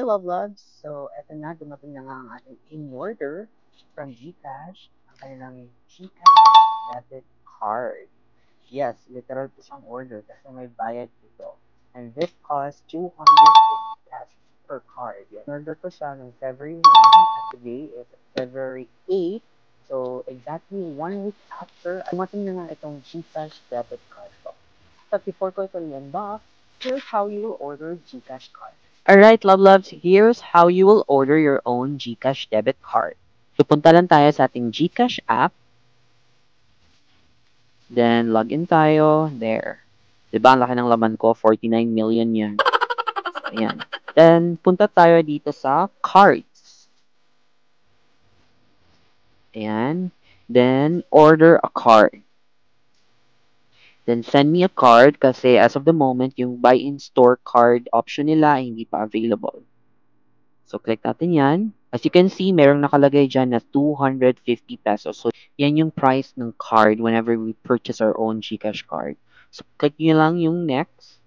Love Loves. So, eto na, dumating na nga ang ating in-order from GCash, ang kanilang GCash debit card. Yes, literal po siyang order kasi may bayad dito. And this costs 250 pesos per card. Yes. Order ko siya noong February 1 at today is February 8. So, exactly 1 week after, dumating na nga itong GCash debit card ko. But before ko ito i-unbox, here's how you will order GCash card. Alright, Love Loves, here's how you will order your own GCash debit card. Pupunta lang tayo sa ating GCash app, then login tayo, there. Diba, ang laki ng laman ko, 49 million yan. So, ayan. Then, punta tayo dito sa cards. Ayan. Then, order a card. Then, send me a card kasi as of the moment, yung buy in store card option nila ay hindi pa available. So, click natin yan. As you can see, merong nakalagay dyan na 250 pesos. So, yan yung price ng card whenever we purchase our own GCash card. So, click nyo lang yung next.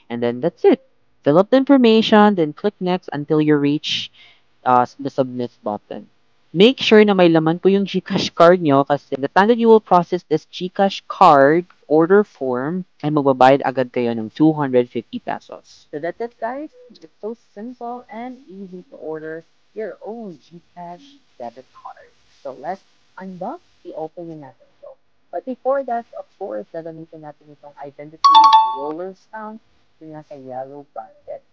And then, that's it. Fill up the information, then click next until you reach the submit button. Make sure na may laman po yung GCash card nyo kasi the time that you will process this GCash card order form ay magbabayad agad kayo ng 250 pesos. So that's it, guys. It's so simple and easy to order your own GCash debit card. So let's unbox the opening natin ito. But before that, of course, gagamitin natin itong identity roller sound yung nasa yellow bracket.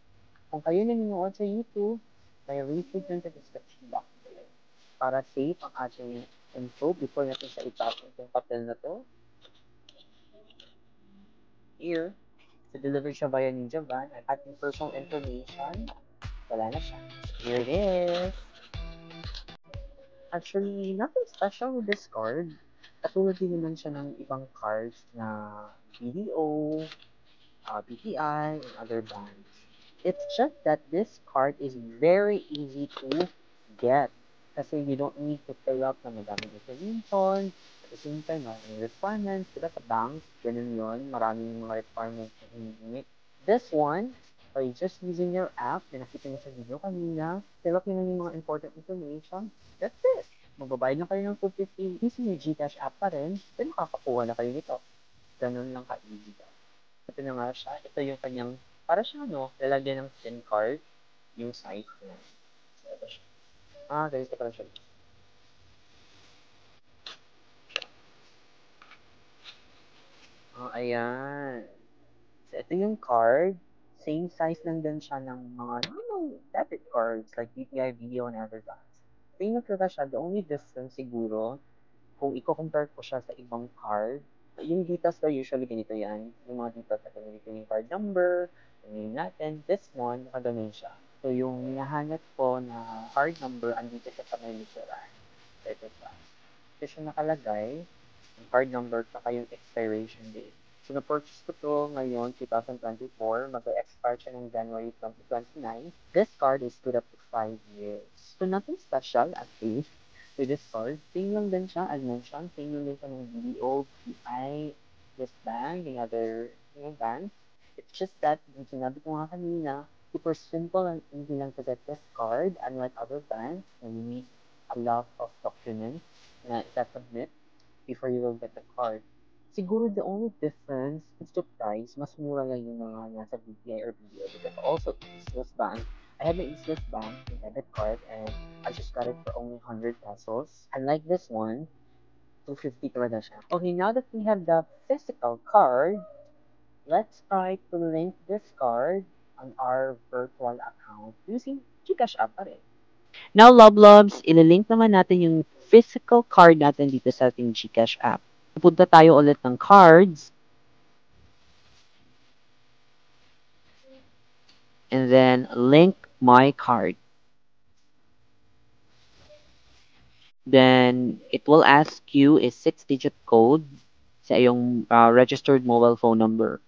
Kung kayo nanonood sa YouTube, may link dun sa description box para safe ang ating info before natin sa ipasok yung papel na to. Here, so deliver siya via Ninja Van at ating personal information, wala na siya. Here it is. Actually, nothing special with this card. Katulad din naman siya ng ibang cards na BDO, BPI, and other banks. It's just that this card is very easy to get. Kasi you don't need to fill up na madaming information. At the same time, maraming requirements. Diba sa banks, ganun yun. Maraming mga requirements na ini-meet. This one, by just using your app, na nakita niyo sa video kanina, fill up nyo lang yung mga important information. That's it. Magbabayad na kayo ng 250. Using your GCash app pa rin, then makakakuha na kayo nito. Ganun lang ka-easy. Ito na nga siya. Ito yung kanyang, para siya, lalagyan ng SIM card, yung size niya. So, ito siya. Ganito pala siya. Ayan. So, ito yung card. Same size lang din siya ng mga normal debit cards like BPI, Video, and other banks. Same na siya. The only difference siguro, kung i-compare ko siya sa ibang card, yung details daw usually ganito yan. Yung mga details natin, ganito yung card number, yung natin. This one, nakaganon siya. So, yung hinahanap ko na card number, andito siya sa may literal. So, ito siya. Ito siya nakalagay, yung card number, saka yung expiration date. So, na-purchase ko to ngayon, 2024. Mag-expire siya ng January 2029. This card is good up to 5 years. So, nothing special at least with this card. Same lang din siya, as mentioned. Same lang din siya ng BDO, PI, this bank, and other banks. It's just that, yung sinabi ko nga kanina, super simple and easy lang to get this card. Unlike other banks, na you need a lot of documents na itasubmit before you will get the card. Siguro the only difference is the price. Mas mura lang yung mga nasa BPI or BDO because also East Bank. I have an East Bank debit card and I just got it for only 100 pesos. Unlike this one, 250 talaga siya. Okay, now that we have the physical card, let's try to link this card on our virtual account using GCash app pa rin. Now, Love Loves, ililink naman natin yung physical card natin dito sa ating GCash app. Pupunta tayo ulit ng cards. And then, link my card. Then, it will ask you a 6-digit code sa iyong registered mobile phone number.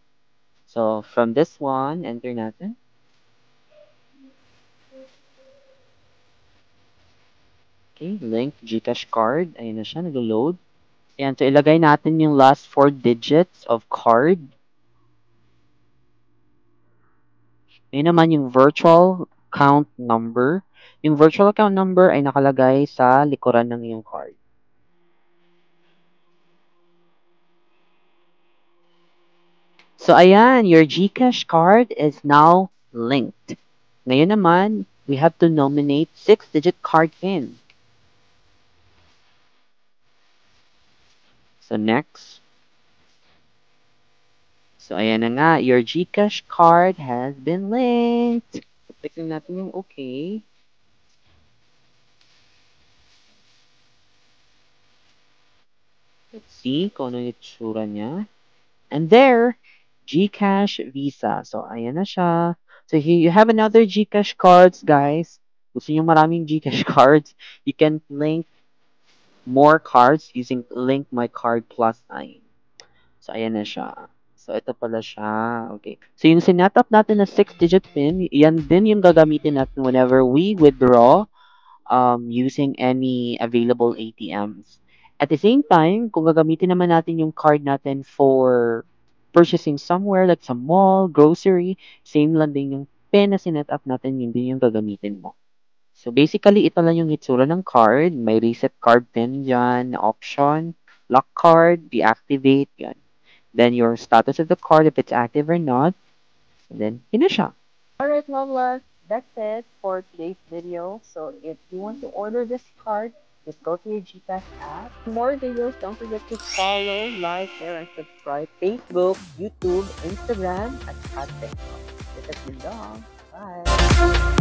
So, from this one, enter natin. Okay, link GCash card. Ayun na siya, nag-load. Ayan, so ilagay natin yung last 4 digits of card. Ngayon naman yung virtual account number. Yung virtual account number ay nakalagay sa likuran ng iyong card. So, ayan, your GCash card is now linked. Ngayon naman, we have to nominate 6-digit card PIN. So, next. So, ayan na nga, your GCash card has been linked. Click na natin yung okay. Let's see kung ano yung itsura niya. And there, GCash Visa. So, ayan na siya. So, here you have another GCash cards, guys. Gusto nyo maraming GCash cards, you can link more cards using Link My Card Plus 9. So, ayan na siya. So, ito pala siya. Okay. So, yung sinetup natin na 6-digit PIN, yan din yung gagamitin natin whenever we withdraw using any available ATMs. At the same time, kung gagamitin naman natin yung card natin for purchasing somewhere like sa mall, grocery, same lang din yung PIN na sinet up natin, yun din yung gagamitin mo. So basically, ito lang yung itsura ng card. May reset card PIN dyan, option, lock card, deactivate, yan. Then your status of the card, if it's active or not. And then, yun na siya. Alright, Mavlas, that's it for today's video. So if you want to order this card, just go to your GPass app. For more videos, don't forget to follow, like, share, and subscribe Facebook, YouTube, Instagram, at TikTok. This has been Dom. Bye!